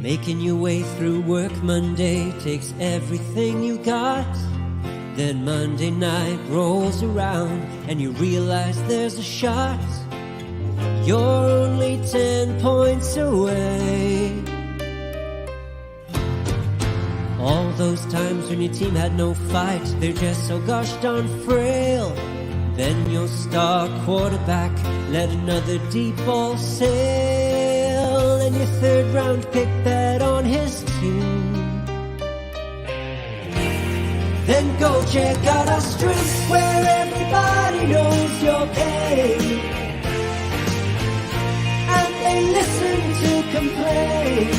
Making your way through work Monday takes everything you got. Then Monday night rolls around and you realize there's a shot. You're only 10 points away. All those times when your team had no fight, they're just so gosh darn frail. Then your star quarterback let another deep ball sail, and your third round pick bet on his team. Then go check out our streets where everybody knows your pain, and they listen to complaints.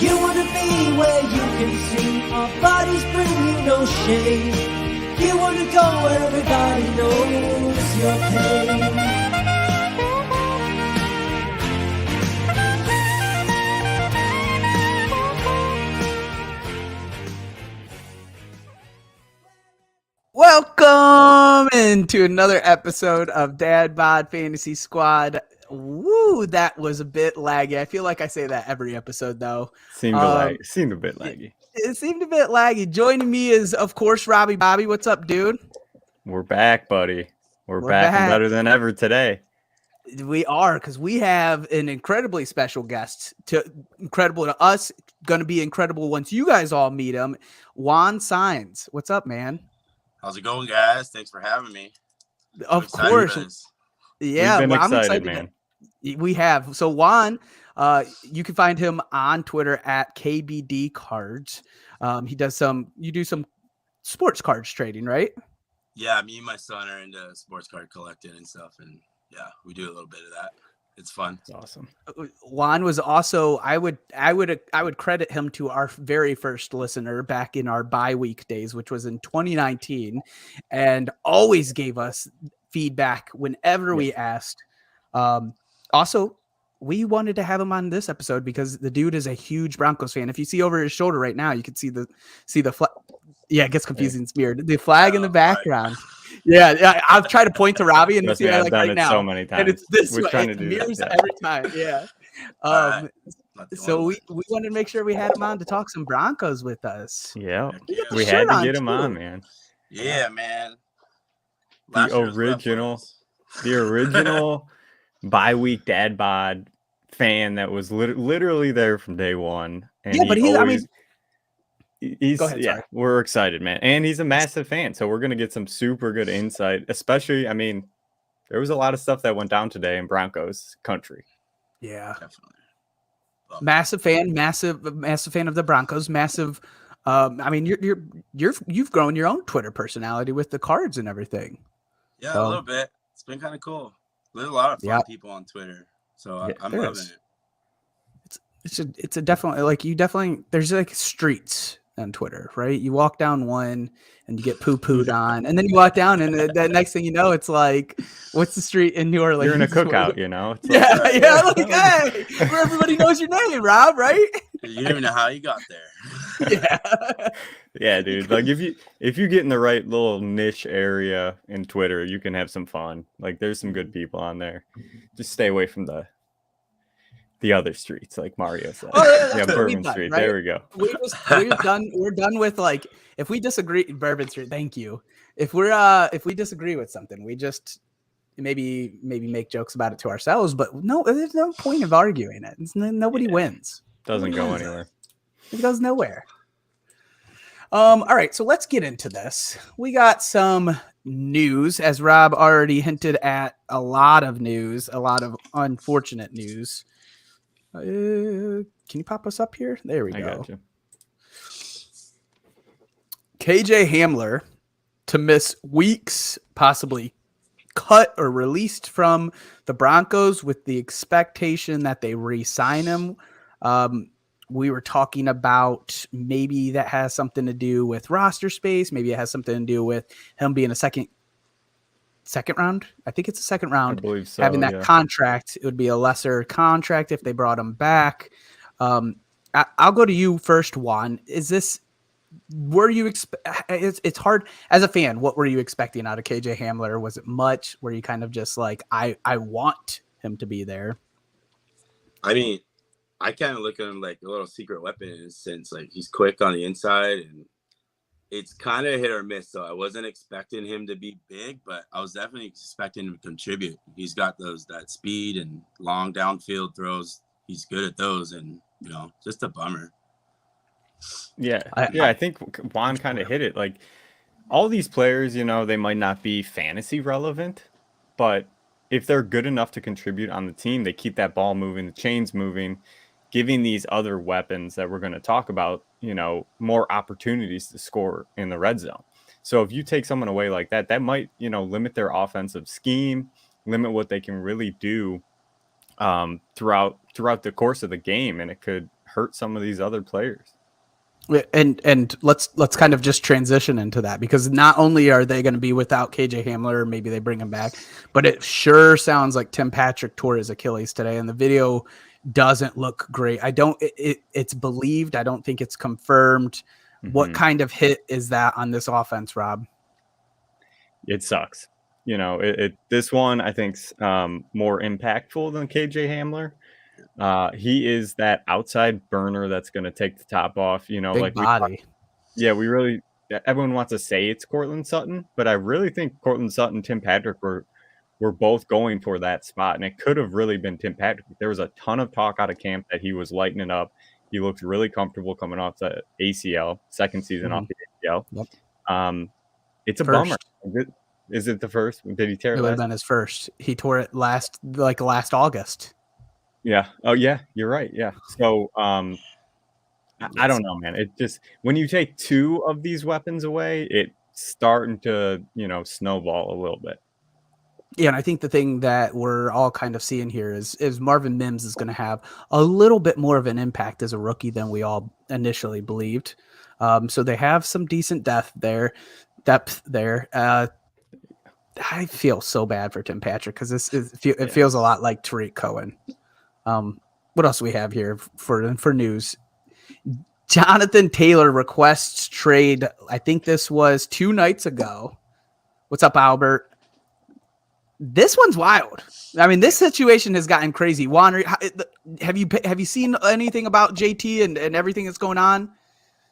You wanna be where you can see our bodies bring you no shame. You wanna go where everybody knows your pain. Welcome into another episode of Dad Bod Fantasy Squad. Woo, that was a bit laggy. I feel like I say that every episode, though. Seemed a bit laggy. It seemed a bit laggy. Joining me is, of course, Robbie. Bobby, what's up, dude? We're back, buddy. We're back and better than ever today. We are, because we have an incredibly special guest. Incredible to us, going to be incredible once you guys all meet him. Juan Signs. What's up, man? How's it going, guys? Thanks for having me. Of course. Yeah, We've been I'm excited, man. We have. So Juan, you can find him on Twitter at KBD Cards. You do some sports cards trading, right? Yeah, me and my son are into sports card collecting and stuff, and yeah, we do a little bit of that. It's fun. It's awesome. Juan was also, I would credit him to our very first listener back in our bye week days, which was in 2019, and always gave us feedback whenever we asked. Also, we wanted to have him on this episode because the dude is a huge Broncos fan. If you see over his shoulder right now, you can see the flag. Yeah, it gets confusing smeared. The flag in the background. Right. Yeah, I'll try to point to Robbie and see like right now. So many times. And it's this We're way. trying It to do mirrors that, every time. Yeah. So we wanted to make sure we had him on to talk some Broncos with us. Yeah, we had to get him on, man. Yeah, man. The original bye-week dad bod fan that was literally there from day one. And yeah, but we're excited, man. And he's a massive fan, so we're going to get some super good insight, especially, there was a lot of stuff that went down today in Broncos country. Yeah. Definitely. Massive fan of the Broncos, massive. You've grown your own Twitter personality with the cards and everything. Yeah, a little bit. It's been kind of cool. There's a lot of fun people on Twitter, so I'm loving it. It's a definitely there's like streets on Twitter, right? You walk down one and you get poo-pooed on, and then you walk down and the next thing you know, it's like, what's the street in New Orleans? You're in a cookout, you know? It's hey, where everybody knows your name, Rob, right? You don't even know how you got there. Yeah, dude. Like if you get in the right little niche area in Twitter, you can have some fun. Like there's some good people on there. Just stay away from the other streets, like Mario said. Bourbon Street. Right? There we go. We're done with, like, if we disagree, Bourbon Street. Thank you. If we disagree with something, we just maybe make jokes about it to ourselves. But no, there's no point of arguing it. Nobody wins. Doesn't go anywhere. It goes nowhere. All right, so let's get into this. We got some news, as Rob already hinted at. A lot of news, a lot of unfortunate news. Can you pop us up here? There we go. I got you. KJ Hamler to miss weeks, possibly cut or released from the Broncos with the expectation that they re-sign him. We were talking about maybe that has something to do with roster space. Maybe it has something to do with him being a second round. I think it's a second round. I believe so, having that contract, it would be a lesser contract if they brought him back. I'll go to you first, Juan. It's hard as a fan. What were you expecting out of KJ Hamler? Was it much? Were you kind of just like, I want him to be there? I I kind of look at him like a little secret weapon in a sense. Like he's quick on the inside, and it's kind of hit or miss. So I wasn't expecting him to be big, but I was definitely expecting him to contribute. He's got that speed and long downfield throws. He's good at those, and just a bummer. Yeah, I think Juan kind of hit it. Like all these players, they might not be fantasy relevant, but if they're good enough to contribute on the team, they keep that ball moving, the chains moving, giving these other weapons that we're going to talk about, more opportunities to score in the red zone. So if you take someone away like that, that might, limit their offensive scheme, limit what they can really do throughout the course of the game, and it could hurt some of these other players. And let's kind of just transition into that, because not only are they going to be without KJ Hamler, or maybe they bring him back, but it sure sounds like Tim Patrick tore his Achilles today, and the video doesn't look great. It's believed. I don't think it's confirmed. Mm-hmm. What kind of hit is that on this offense, Rob? It sucks. This one I think's more impactful than KJ Hamler. He is that outside burner that's going to take the top off, Big body. Everyone wants to say it's Courtland Sutton, but I really think Courtland Sutton, Tim Patrick were both going for that spot, and it could have really been Tim Patrick. There was a ton of talk out of camp that he was lightening up. He looked really comfortable coming off the ACL, second season off the ACL. Yep. It's a bummer. Is it the first? Did he tear it? It would have been his first. He tore it last August. Yeah. Oh, yeah. You're right. Yeah. So, I don't know, man. It just, when you take two of these weapons away, it's starting to, snowball a little bit. Yeah, and I think the thing that we're all kind of seeing here is Marvin Mims is going to have a little bit more of an impact as a rookie than we all initially believed. So they have some decent depth there. I feel so bad for Tim Patrick, because it feels a lot like Tariq Cohen. What else do we have here for news? Jonathan Taylor requests trade. I think this was 2 nights ago. What's up, Albert? This one's wild. I mean, this situation has gotten crazy. Juan, have you seen anything about JT and everything that's going on?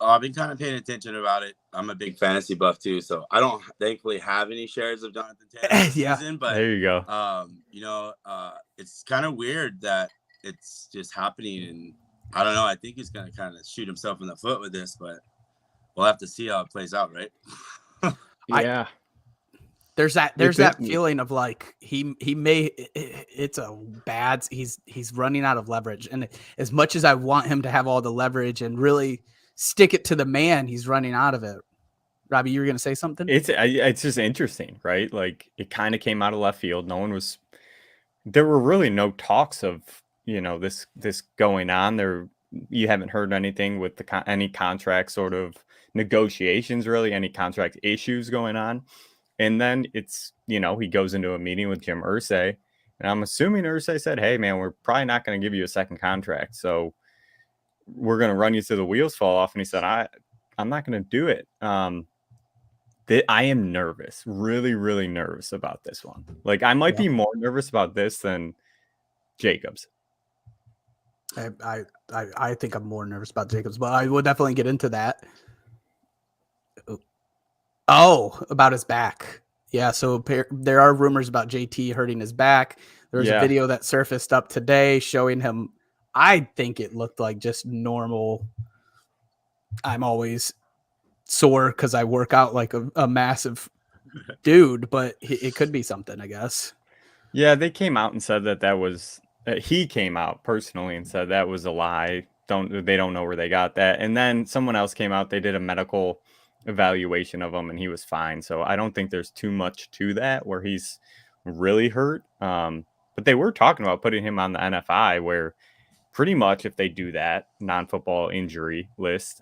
I've been kind of paying attention about it. I'm a big fantasy buff too, so I don't thankfully have any shares of Jonathan Taylor this season. But there you go. It's kind of weird that it's just happening, and I don't know. I think he's gonna kind of shoot himself in the foot with this, but we'll have to see how it plays out, right? Yeah. There's that feeling of like he's running out of leverage, and as much as I want him to have all the leverage and really stick it to the man, he's running out of it. Robbie, you were going to say something? It's just interesting, right? Like it kind of came out of left field. There were really no talks of, this going on there. You haven't heard anything with any contract sort of negotiations, really, any contract issues going on. And then it's, he goes into a meeting with Jim Irsay, and I'm assuming Irsay said, hey man, we're probably not going to give you a second contract. So we're going to run you till the wheels fall off. And he said, I'm not going to do it. I am nervous, really, really nervous about this one. Like I might be more nervous about this than Jacobs. I think I'm more nervous about Jacobs, but I will definitely get into that. Oh, about his back. Yeah, so there are rumors about JT hurting his back. There was a video that surfaced up today showing him. I think it looked like just normal. I'm always sore because I work out like a massive dude, but it could be something, I guess. Yeah, they came out and said that was he came out personally and said that was a lie. They don't know where they got that. And then someone else came out. They did a medical evaluation of him and he was fine. So I don't think there's too much to that where he's really hurt. But they were talking about putting him on the NFI, where pretty much if they do that non-football injury list,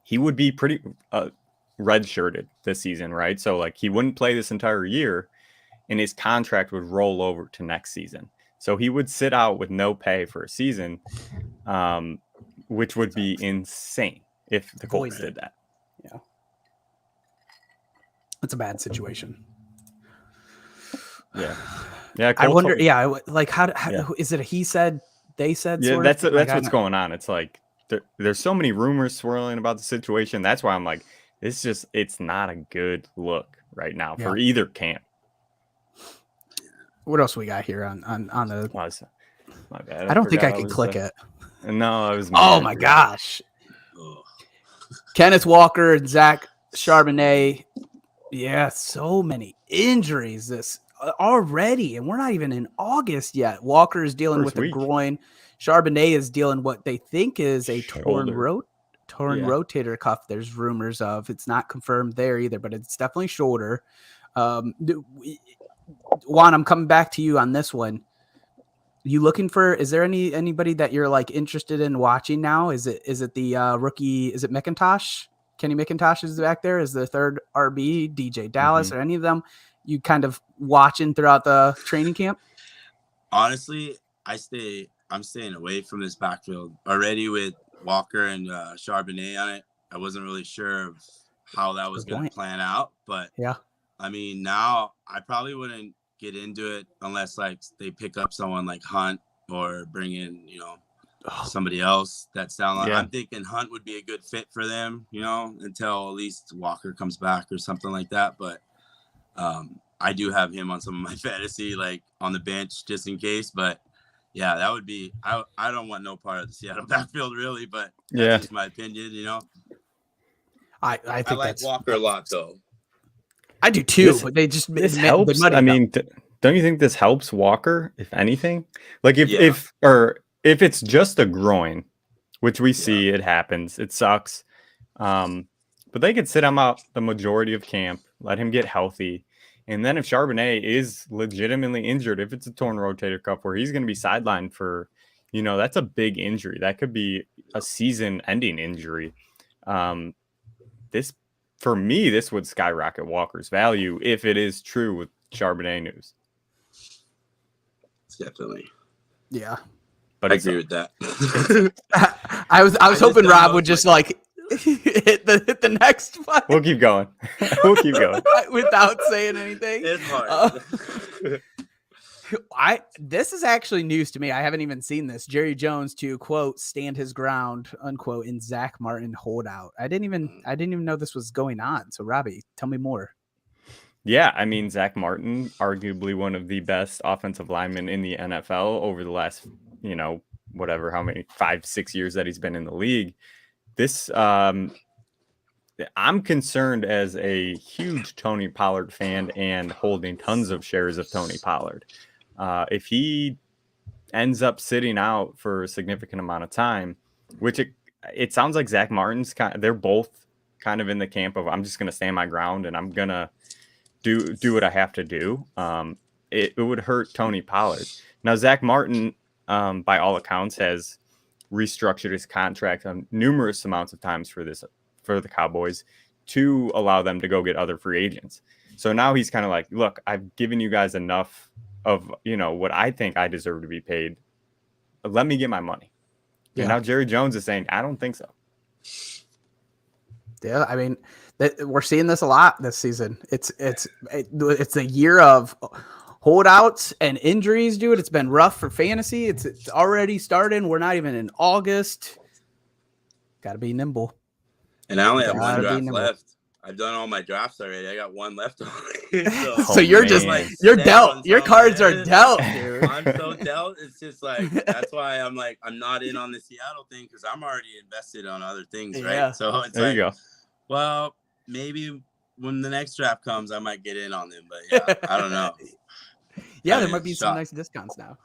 he would be pretty red-shirted this season, right? So like he wouldn't play this entire year and his contract would roll over to next season. So he would sit out with no pay for a season, which would be insane if the Colts did that. Yeah. It's a bad situation. Yeah. Yeah. I wonder, how is it a he said they said. Yeah, sort that's of thing. Like, what's going on. It's like there's so many rumors swirling about the situation. That's why I'm like, it's not a good look right now for either camp. What else we got here on the? My bad. I don't think I can click it. No, it was. Oh my gosh. Kenneth Walker and Zach Charbonnet. Yeah, so many injuries this already, and we're not even in August yet. Walker is dealing with a groin. Charbonnet is dealing what they think is a torn rotator cuff. There's rumors of. It's not confirmed there either, but it's definitely shoulder. Juan, I'm coming back to you on this one. You looking for? Is there anybody that you're like interested in watching now? Is it the rookie? Is it McIntosh? Kenny McIntosh is back there. Is the third RB? DJ Dallas or any of them? You kind of watching throughout the training camp? Honestly, I'm staying away from this backfield already with Walker and Charbonnet on it. I wasn't really sure of how that was going to plan out, but I mean, now I probably wouldn't get into it unless like they pick up someone like Hunt or bring in, somebody else that's down line. I'm thinking Hunt would be a good fit for them, until at least Walker comes back or something like that. But I do have him on some of my fantasy, like on the bench just in case. But yeah, that would be, I don't want no part of the Seattle backfield really, but that's just my opinion, I think I like Walker a lot though. I do too, but they just this helps. I mean, don't you think this helps Walker, if anything? Like if it's just a groin, which we see it happens, it sucks. But they could sit him out the majority of camp, let him get healthy, and then if Charbonnet is legitimately injured, if it's a torn rotator cuff where he's going to be sidelined for, that's a big injury. That could be a season-ending injury. For me, this would skyrocket Walker's value if it is true with Charbonnet news. Definitely. Yeah. But I agree with that. I was hoping Rob would just like hit the next one. We'll keep going. Without saying anything. It's hard. This is actually news to me. I haven't even seen this. Jerry Jones to quote stand his ground unquote in Zach Martin holdout. I didn't even know this was going on. So Robbie, tell me more. Yeah, I mean Zach Martin, arguably one of the best offensive linemen in the NFL over the last, how many 5-6 years that he's been in the league. This I'm concerned as a huge Tony Pollard fan and holding tons of shares of Tony Pollard. If he ends up sitting out for a significant amount of time, which it sounds like Zach Martin's they're both kind of in the camp of I'm just going to stand my ground and I'm going to do what I have to do. It would hurt Tony Pollard. Now, Zach Martin, by all accounts, has restructured his contract on numerous amounts of times for the Cowboys to allow them to go get other free agents. So now he's kind of like, look, I've given you guys enough of, what I think I deserve to be paid. Let me get my money. Yeah. And now Jerry Jones is saying, I don't think so. Yeah. I mean, we're seeing this a lot this season. It's a year of holdouts and injuries, dude. It's been rough for fantasy. It's already starting. We're not even in August. Got to be nimble. And I only have one draft left. I've done all my drafts already. I got one left already. So you're just like you're dealt. Your cards are dealt, dude. I'm so dealt. It's just like that's why I'm like I'm not in on the Seattle thing because I'm already invested on other things, right? So it's there you go. Well, maybe when the next draft comes, I might get in on them. But yeah, I don't know. Yeah, there might be some nice discounts now.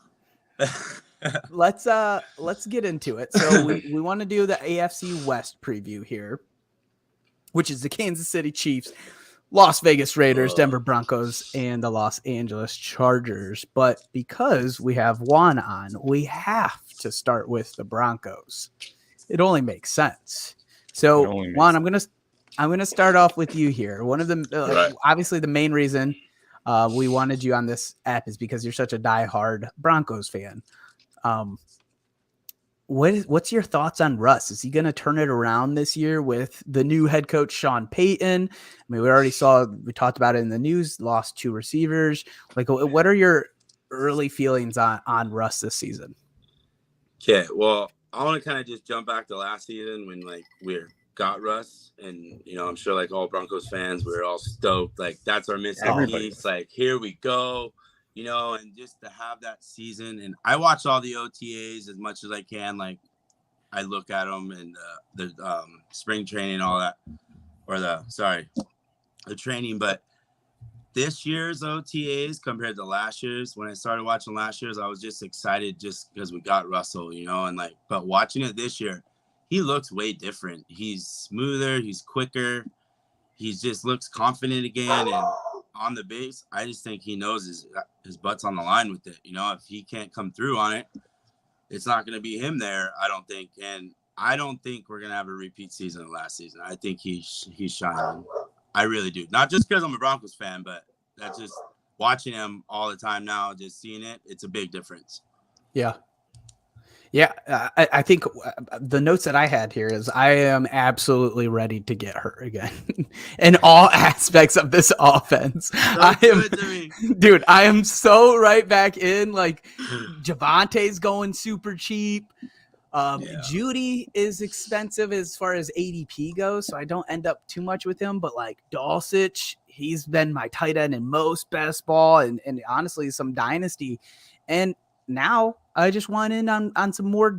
Let's get into it. So we want to do the AFC West preview here, which is the Kansas City Chiefs, Las Vegas Raiders, Denver Broncos, and the Los Angeles Chargers. But because we have Juan on, we have to start with the Broncos. It only makes sense. So Juan, I'm gonna start off with you here. One of them, obviously, the main reason we wanted you on this app is because you're such a diehard Broncos fan. What's your thoughts on Russ? Is he going to turn it around this year with the new head coach, Sean Payton? I mean, we talked about it in the news, lost 2 receivers. Like, what are your early feelings on Russ this season? Okay, well, I want to kind of just jump back to last season when like we got Russ, and I'm sure like all Broncos fans, we were all stoked. Like that's our missing Everybody piece. Like here we go, and just to have that season. And I watch all the OTAs as much as I can. Like I look at them and the spring training, all that, or the training, but. This year's OTAs compared to last year's, when I started watching last year's, I was just excited just because we got Russell, and like, but watching it this year, he looks way different. He's smoother, he's quicker, he just looks confident again. And on the base, I just think he knows his butt's on the line with it. If he can't come through on it, it's not going to be him there, I don't think. And I don't think we're going to have a repeat season of last season. I think he's shining. I really do. Not just because I'm a Broncos fan, but that's just watching him all the time now, just seeing it. It's a big difference. Yeah. Yeah. I think the notes that I had here is I am absolutely ready to get hurt again in all aspects of this offense. Dude, I am so right back in. Like Javante's going super cheap. Judy is expensive as far as ADP goes, so I don't end up too much with him. But like Dulcich, he's been my tight end in most best ball and honestly some dynasty. And now I just want in on some more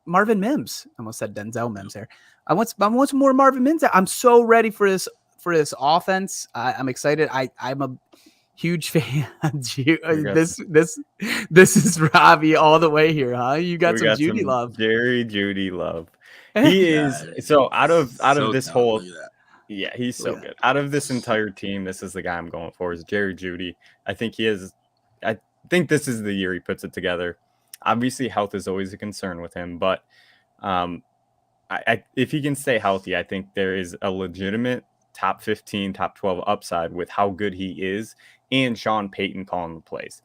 Marvin Mims. I almost said Denzel Mims there. I want some more Marvin Mims. I'm so ready for this offense. I'm excited. I'm a huge fan. This is Robbie all the way here, huh? You got some Judy love. Judy love. He is so out of this whole. Yeah, he's so good. Out of this entire team, this is the guy I'm going for. Is Jerry Judy. I think this is the year he puts it together. Obviously, health is always a concern with him, but if he can stay healthy, I think there is a legitimate top 15, top 12 upside with how good he is and Sean Payton calling the plays.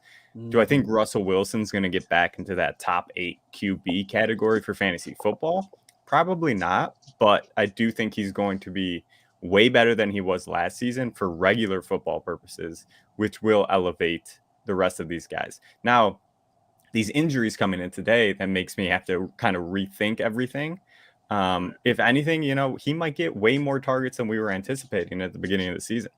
Do I think Russell Wilson's going to get back into that top 8 QB category for fantasy football? Probably not, but I do think he's going to be way better than he was last season for regular football purposes, which will elevate the rest of these guys. Now, these injuries coming in today, that makes me have to kind of rethink everything. If anything, he might get way more targets than we were anticipating at the beginning of the season.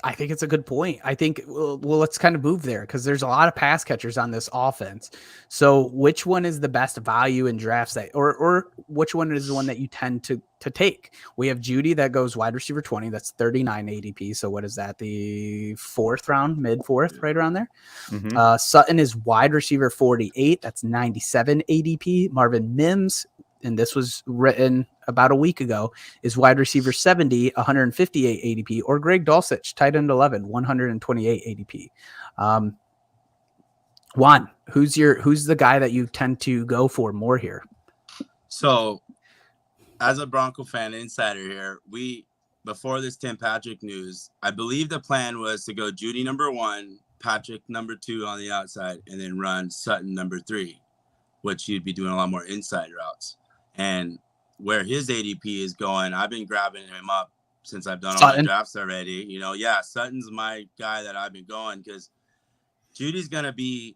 I think it's a good point. I think, well, let's kind of move there because there's a lot of pass catchers on this offense. So which one is the best value in drafts or which one is the one that you tend to take? We have Judy that goes wide receiver 20. That's 39 ADP. So what is that? The fourth round, mid fourth, right around there. Mm-hmm. Sutton is wide receiver 48. That's 97 ADP. Marvin Mims, and this was written about a week ago, is wide receiver 70, 158 ADP, or Greg Dulcich, tight end 11, 128 ADP. Juan, who's the guy that you tend to go for more here? So as a Bronco fan insider here, before this Tim Patrick news, I believe the plan was to go Judy number 1, Patrick number 2 on the outside, and then run Sutton number 3, which you'd be doing a lot more inside routes. And where his ADP is going, I've been grabbing him up since I've done all my drafts already. Sutton's my guy that I've been going because Judy's going to be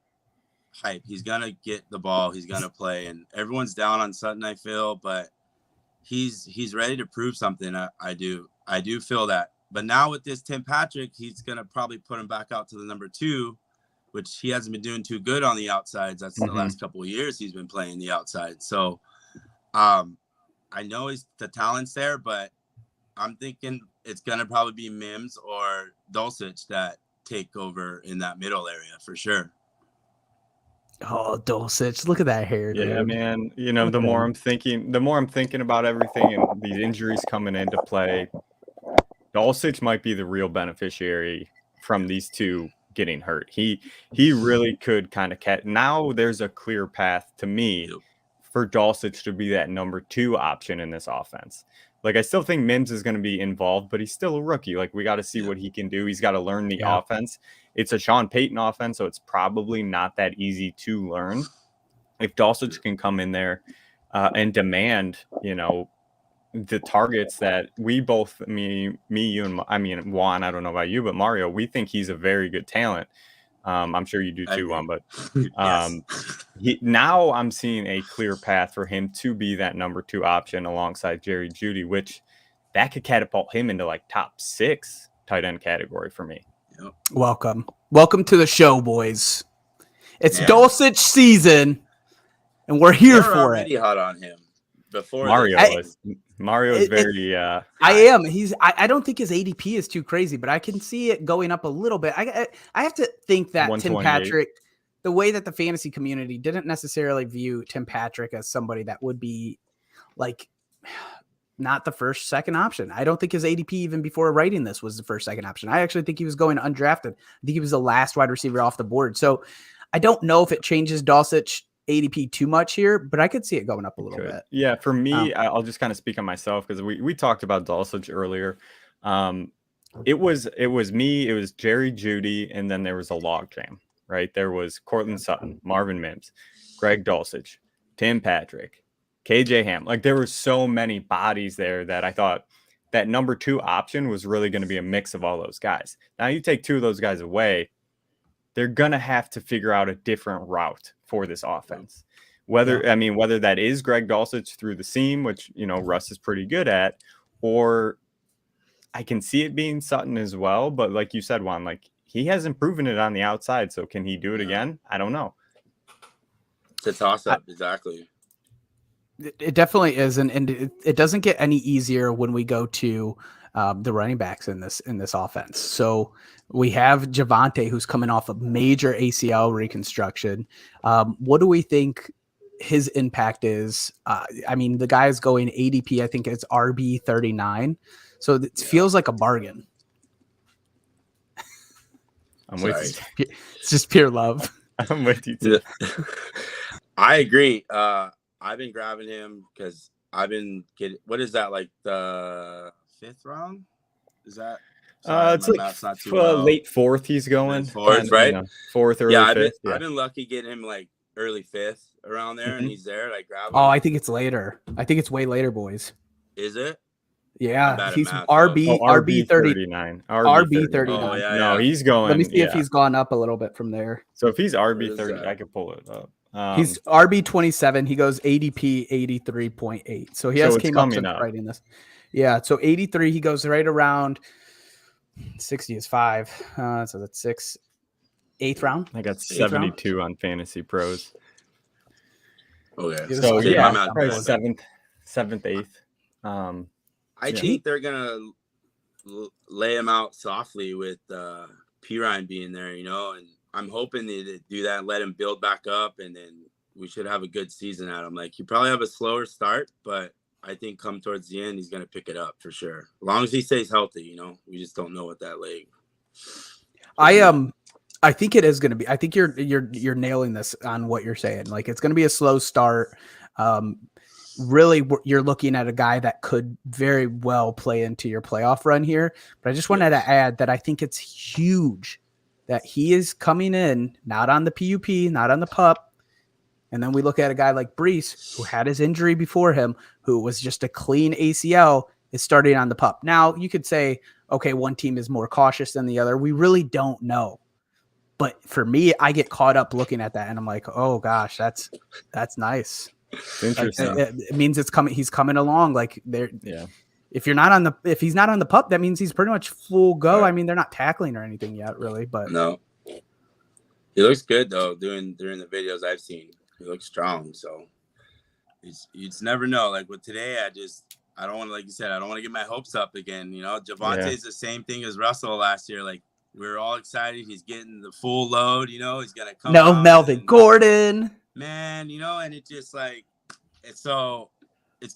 hype. He's going to get the ball. He's going to play. And everyone's down on Sutton, I feel. But he's ready to prove something. I do feel that. But now with this Tim Patrick, he's going to probably put him back out to the number 2, which he hasn't been doing too good on the outsides. That's the last couple of years he's been playing the outside. So, I know the talent's there, but I'm thinking it's going to probably be Mims or Dulcich that take over in that middle area for sure. Oh, Dulcich, look at that hair, dude. Yeah, man. The more I'm thinking about everything and these injuries coming into play, Dulcich might be the real beneficiary from these two getting hurt. He really could kind of now there's a clear path to me for Dulcich to be that number 2 option in this offense. Like, I still think Mims is going to be involved, but he's still a rookie. Like, we got to see what he can do. He's got to learn the offense. It's a Sean Payton offense, so it's probably not that easy to learn. If Dulcich can come in there and demand, the targets that we both, me, you, and Juan, I don't know about you, but Mario, we think he's a very good talent. I'm sure you do too, Juan, but Yes. now I'm seeing a clear path for him to be that number 2 option alongside Jerry Jeudy, which that could catapult him into like top 6 tight end category for me. Yep. Welcome to the show, boys. It's Yeah. Dulcich season, and we're here They were for already it. hot on him before Mario this. is very I am. I don't think his ADP is too crazy, but I can see it going up a little bit. I have to think that Tim 128. Patrick, the way that the fantasy community didn't necessarily view Tim Patrick as somebody that would be like not the first, second option. I don't think his ADP even before writing this was the first, second option. I actually think he was going undrafted. I think he was the last wide receiver off the board. So I don't know if it changes Dulcich ADP too much here, but I could see it going up a little bit. Yeah, for me, I'll just kind of speak on myself because we talked about Dulcich earlier. It was me, it was Jerry Jeudy, and then there was a logjam, right? There was Cortland Sutton, Marvin Mims, Greg Dulcich, Tim Patrick, KJ Ham. Like there were so many bodies there that I thought that number 2 option was really going to be a mix of all those guys. Now you take 2 of those guys away, they're going to have to figure out a different route for this offense. Whether that is Greg Dulcich through the seam, which, Russ is pretty good at, or I can see it being Sutton as well. But like you said, Juan, like he hasn't proven it on the outside. So can he do it again? I don't know. It's a toss up. Exactly. It definitely is. And it doesn't get any easier when we go to the running backs in this offense. So we have Javonte, who's coming off a major ACL reconstruction. What do we think his impact is? The guy's going ADP. I think it's RB 39. So it feels like a bargain. I'm with you. It's just pure love. I'm with you too. I agree. I've been grabbing him because I've been getting. What is that, like the 5th round? Is that? Sorry, it's like late 4th. He's going 4th, right? 4th or yeah, 5th. I've been lucky getting him like early 5th around there, and he's there. Like grab him. Oh, I think it's later. I think it's way later, boys. Is it? Yeah, he's RB 39. RB 39. Oh, yeah, no, he's going. Let me see if he's gone up a little bit from there. So if he's RB 30, I could pull it up. He's RB 27. He goes ADP 83.8. So he has came up since writing this. Yeah, so 83. He goes right around 60 is 5. So that's 6. 8th round. I got 72 on Fantasy Pros. Okay. So yeah, probably 7th, 8th. I think they're gonna lay him out softly with Pirine being there, and I'm hoping they do that and let him build back up, and then we should have a good season at him. Like, he probably have a slower start, but I think come towards the end, he's going to pick it up for sure. As long as he stays healthy, we just don't know what that leg. I think it is going to be. I think you're nailing this on what you're saying. Like, it's going to be a slow start. Really, you're looking at a guy that could very well play into your playoff run here. But I just wanted to add that I think it's huge that he is coming in, not on the PUP, not on the PUP. And then we look at a guy like Brees, who had his injury before him, who was just a clean ACL, is starting on the PUP. Now, you could say, okay, one team is more cautious than the other. We really don't know. But for me, I get caught up looking at that, and I'm like, oh, gosh, that's nice. Interesting. It means it's coming. He's coming along. Like there. Yeah. If he's not on the PUP, that means he's pretty much full go. Right. I mean, they're not tackling or anything yet, really. But no, he looks good though. During the videos I've seen, he looks strong. So you just never know. Like with today, I don't want to, like you said, I don't want to get my hopes up again. Javonte's the same thing as Russell last year. Like we were all excited. He's getting the full load. He's gonna come. No, Melvin Gordon. Man, and it just like it's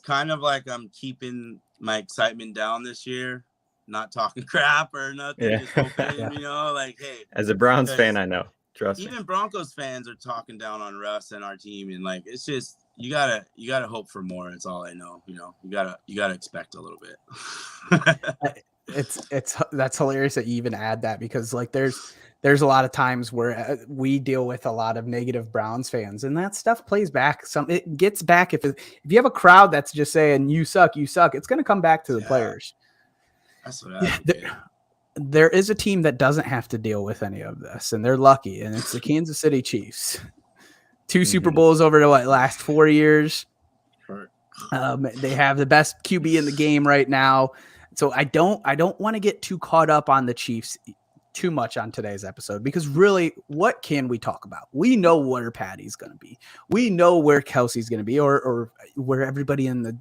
kind of like I'm keeping my excitement down this year, not talking crap or nothing. Yeah. Just hoping, like, hey. As a Browns fan, I know. Trust me. Even Broncos fans are talking down on Russ and our team, and like it's just you gotta hope for more. That's all I know. You gotta expect a little bit. That's hilarious that you even add that, because like there's a lot of times where we deal with a lot of negative Browns fans, and that stuff plays back. It gets back if you have a crowd that's just saying you suck, it's going to come back to the players. That's what I there is a team that doesn't have to deal with any of this, and they're lucky, and it's the Kansas City Chiefs. 2 Super Bowls over the last 4 years. They have the best QB in the game right now. So I don't want to get too caught up on the Chiefs too much on today's episode, because really, what can we talk about? We know where Patty's going to be. We know where Kelsey's going to be, or where everybody in the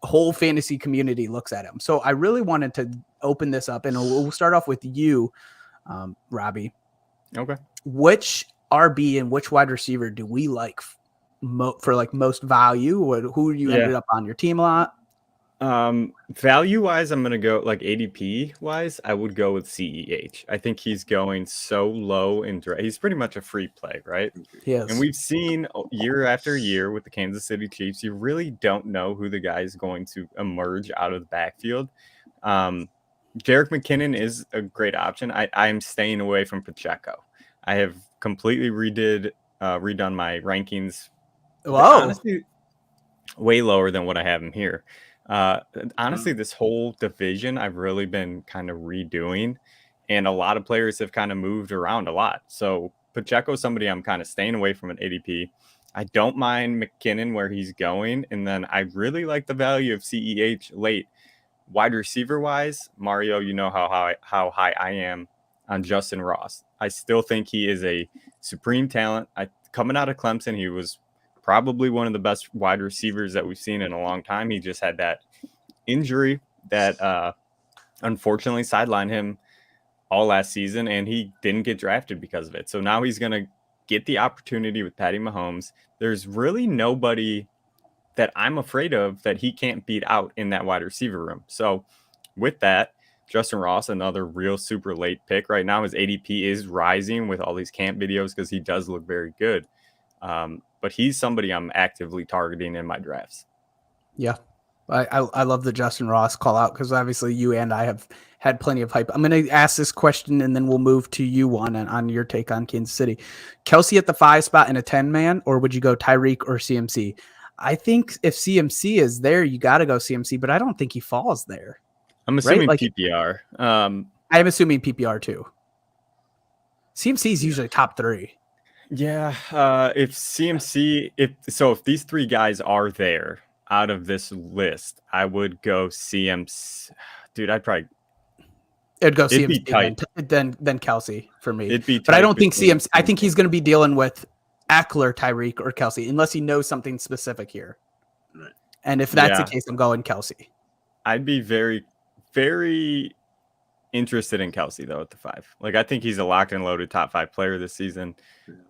whole fantasy community looks at him. So I really wanted to open this up, and we'll start off with you, Robbie. Okay. Which RB and which wide receiver do we like for like most value? Who you ended up on your team a lot? Value wise, I'm gonna go like ADP wise. I would go with CEH. I think he's going so low in draft. He's pretty much a free play, right? Yes. And we've seen year after year with the Kansas City Chiefs, you really don't know who the guy is going to emerge out of the backfield. Jerick McKinnon is a great option. I'm staying away from Pacheco. I have completely redone my rankings. Wow. Honestly, way lower than what I have him here. Honestly, this whole division I've really been kind of redoing, and a lot of players have kind of moved around a lot. So Pacheco is somebody I'm kind of staying away from at ADP. I don't mind McKinnon where he's going, and then I really like the value of CEH late. Wide receiver wise, Mario, you know how high I am on Justin Ross. I still think he is a supreme talent. Coming out of Clemson, he was probably one of the best wide receivers that we've seen in a long time. He just had that injury that unfortunately sidelined him all last season, and he didn't get drafted because of it. So now he's going to get the opportunity with Patty Mahomes. There's really nobody that I'm afraid of that he can't beat out in that wide receiver room. So with that, Justin Ross, another real super late pick right now. His ADP is rising with all these camp videos because he does look very good. But he's somebody I'm actively targeting in my drafts. Yeah. I love the Justin Ross call out, because obviously you and I have had plenty of hype. I'm going to ask this question and then we'll move to you, Juan, on your take on Kansas City. Kelsey at the 5 spot in a 10-man, or would you go Tyreek or CMC? I think if CMC is there, you got to go CMC, but I don't think he falls there. I'm assuming right? PPR. I'm assuming PPR too. CMC is usually top 3. Yeah, if these 3 guys are there out of this list, I would go CMC. Dude, it'd go CMC then Kelsey for me. It'd be but I don't think CMC. I think he's going to be dealing with Eckler, Tyreek, or Kelsey, unless he knows something specific here. Right. And if that's the case, I'm going Kelsey. I'd be very, very interested in Kelsey though at the 5. Like, I think he's a locked and loaded top 5 player this season.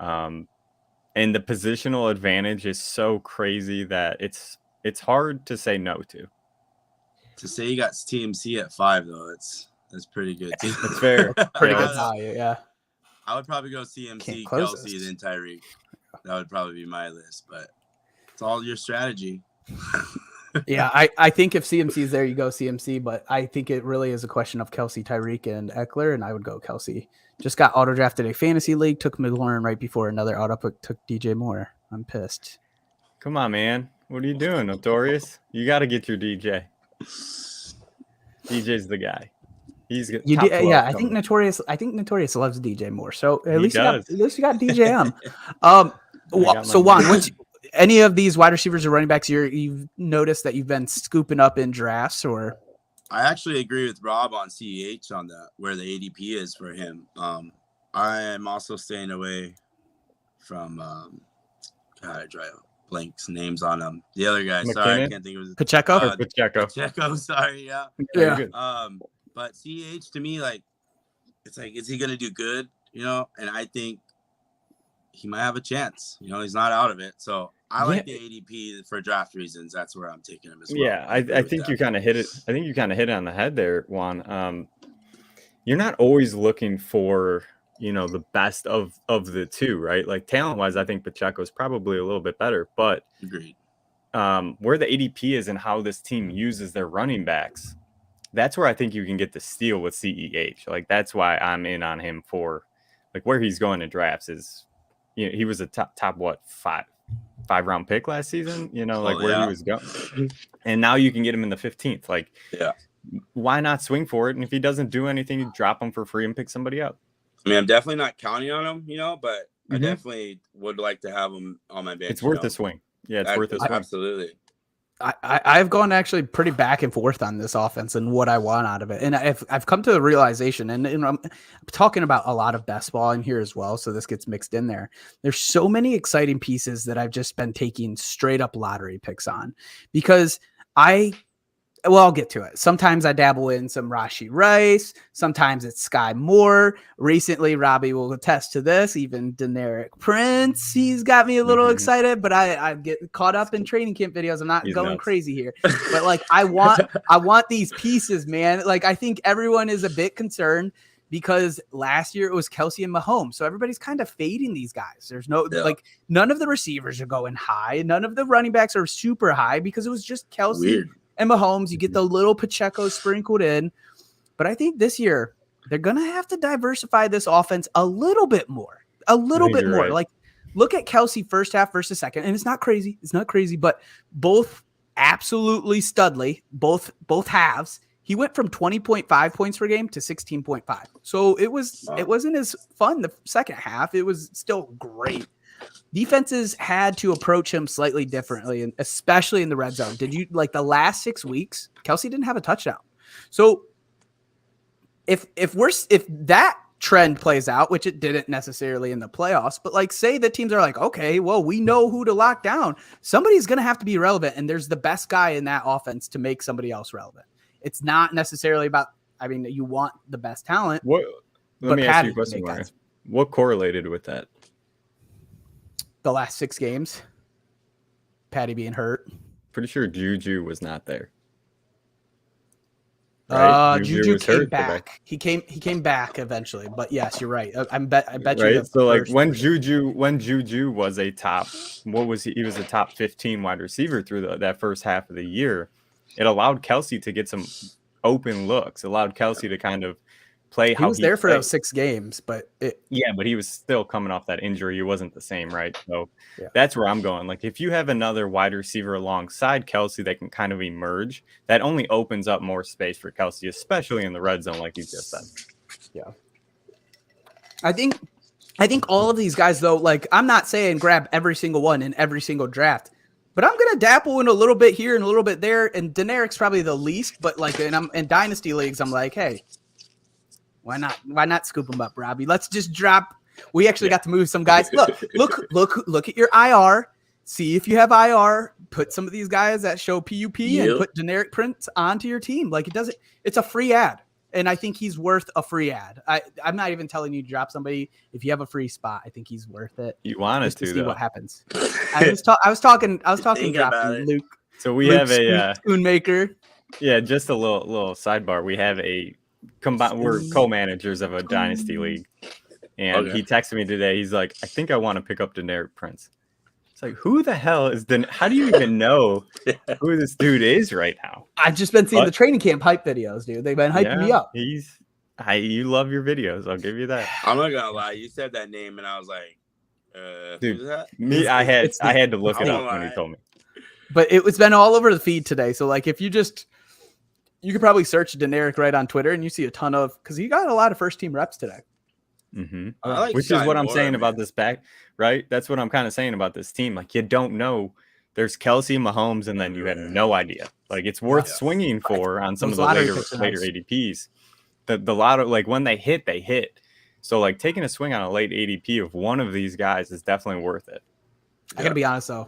And the positional advantage is so crazy that it's hard to say no to. To say you got TMC at 5 though, that's pretty good too. That's fair. Pretty good value, yeah. I would probably go CMC, Kelsey, then Tyreek. That would probably be my list, but it's all your strategy. Yeah, I think if CMC is there, you go CMC, but I think it really is a question of Kelsey, Tyreek, and Eckler, and I would go Kelsey. Just got auto-drafted a fantasy league, took McLaurin right before another auto-pick took DJ Moore. I'm pissed. Come on, man. What are you doing, Notorious? You got to get your DJ. DJ's the guy. He's good. I think Notorious loves DJ Moore. So at least you got DJ on. So Juan, any of these wide receivers or running backs you've noticed that you've been scooping up in drafts? Or I actually agree with Rob on CEH on that, where the ADP is for him. I am also staying away from I draw blanks names on him. The other guy, McKinnon? sorry, I can't think of his Pacheco. Pacheco, sorry, yeah. Yeah. But CEH to me, like, it's like, is he gonna do good? You know, and I think he might have a chance. You know, he's not out of it. So I like the ADP for draft reasons. That's where I'm taking him as well. Yeah, I think you kind of hit it. I think you kind of hit it on the head there, Juan. You're not always looking for, the best of the 2, right? Like, talent-wise, I think Pacheco is probably a little bit better. But agreed. Where the ADP is and how this team uses their running backs, that's where I think you can get the steal with CEH. Like, that's why I'm in on him for, like, where he's going in drafts is, he was a top what, 5-round pick last season, where he was going. And now you can get him in the 15th. Like, why not swing for it? And if he doesn't do anything, you drop him for free and pick somebody up. I mean, I'm definitely not counting on him, but I Mhm. definitely would like to have him on my bench. It's worth a swing. Yeah, it's worth a swing. Absolutely. I've gone actually pretty back and forth on this offense and what I want out of it. And I've come to the realization, and I'm talking about a lot of best ball in here as well, so this gets mixed in there. There's so many exciting pieces that I've just been taking straight up lottery picks on because I'll get to it. Sometimes I dabble in some Rashee Rice. Sometimes it's Sky Moore. Recently, Robbie will attest to this. Even Deneric Prince, he's got me a little excited, but I get caught up in training camp videos. I'm not going crazy here, but like I want these pieces, man. Like I think everyone is a bit concerned because last year it was Kelsey and Mahomes, so everybody's kind of fading these guys. There's like none of the receivers are going high, none of the running backs are super high because it was just Kelsey. Weird. And Mahomes, you get the little Pacheco sprinkled in. But I think this year, they're going to have to diversify this offense a little bit more. Right. Like, look at Kelsey first half versus second. And it's not crazy. But both absolutely studly, both halves. He went from 20.5 points per game to 16.5. So it wasn't as fun the second half. It was still great. Defenses had to approach him slightly differently, and especially in the red zone. Did you like the last 6 weeks? Kelsey didn't have a touchdown. So if that trend plays out, which it didn't necessarily in the playoffs, but like say the teams are like, okay, well, we know who to lock down. Somebody's going to have to be relevant, and there's the best guy in that offense to make somebody else relevant. It's not necessarily about. I mean, you want the best talent. Let me ask you a question, Ryan. What correlated with that? The last 6 games, Patty being hurt. Pretty sure Juju was not there. Right? Juju came back. He came back eventually, but yes, you're right. I bet you. Right. So like when Juju was a top, what was he? He was a top 15 wide receiver through that first half of the year. It allowed Kelsey to get some open looks. Allowed Kelsey to kind of play how he was there for those 6 games, but but he was still coming off that injury. He wasn't the same, right? So that's where I'm going. Like if you have another wide receiver alongside Kelsey that can kind of emerge, that only opens up more space for Kelsey, especially in the red zone, like you just said. Yeah. I think all of these guys though, like I'm not saying grab every single one in every single draft, but I'm gonna dabble in a little bit here and a little bit there. And Deneric's probably the least, but like in dynasty leagues, I'm like, hey, why not scoop them up, Robbie? Let's just drop. We actually got to move some guys. Look at your IR. See if you have IR. Put some of these guys that show PUP and put Deneric Prince onto your team. Like it's a free ad. And I think he's worth a free ad. I'm not even telling you to drop somebody. If you have a free spot, I think he's worth it. You want us to see what happens. I was talking dropping Luke. So we have a Spoonmaker. Yeah, just a little sidebar. We have we're co-managers of a dynasty league, and he texted me today. He's like, I think I want to pick up Deneric Prince. It's like, who the hell is how do you even know who this dude is right now? I've just been seeing the training camp hype videos, dude. They've been hyping me up. You love your videos. I'll give you that. I'm not gonna lie. You said that name, and I was like, dude, who's that? Me, I had to look it up when he told me. But it's been all over the feed today. So like, if you could probably search Deneric right on Twitter, and you see a ton of because he got a lot of first team reps today. Mm-hmm. Which is what I'm saying about this back, right? That's what I'm kind of saying about this team. Like you don't know. There's Kelsey, Mahomes, and then you have no idea. Like it's worth swinging for on some of the later ADPs. The lotto, like when they hit, they hit. So like taking a swing on a late ADP of one of these guys is definitely worth it. I gotta be honest though.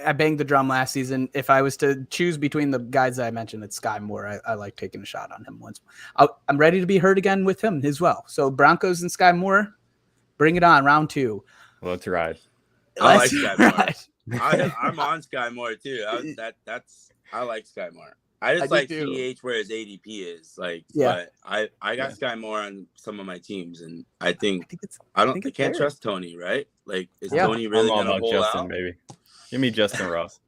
I banged the drum last season. If I was to choose between the guys that I mentioned, it's Sky Moore. I like taking a shot on him once. I'm ready to be hurt again with him as well. So Broncos and Sky Moore, bring it on. Round 2. Let's ride. I like Sky Moore. I'm on Sky Moore too. I like Sky Moore. I just like CH where his ADP is. Like, but I got Sky Moore on some of my teams, and I can't trust Tony, right? Like, is Tony really gonna hold Justin, out? Baby. Give me Justin Ross.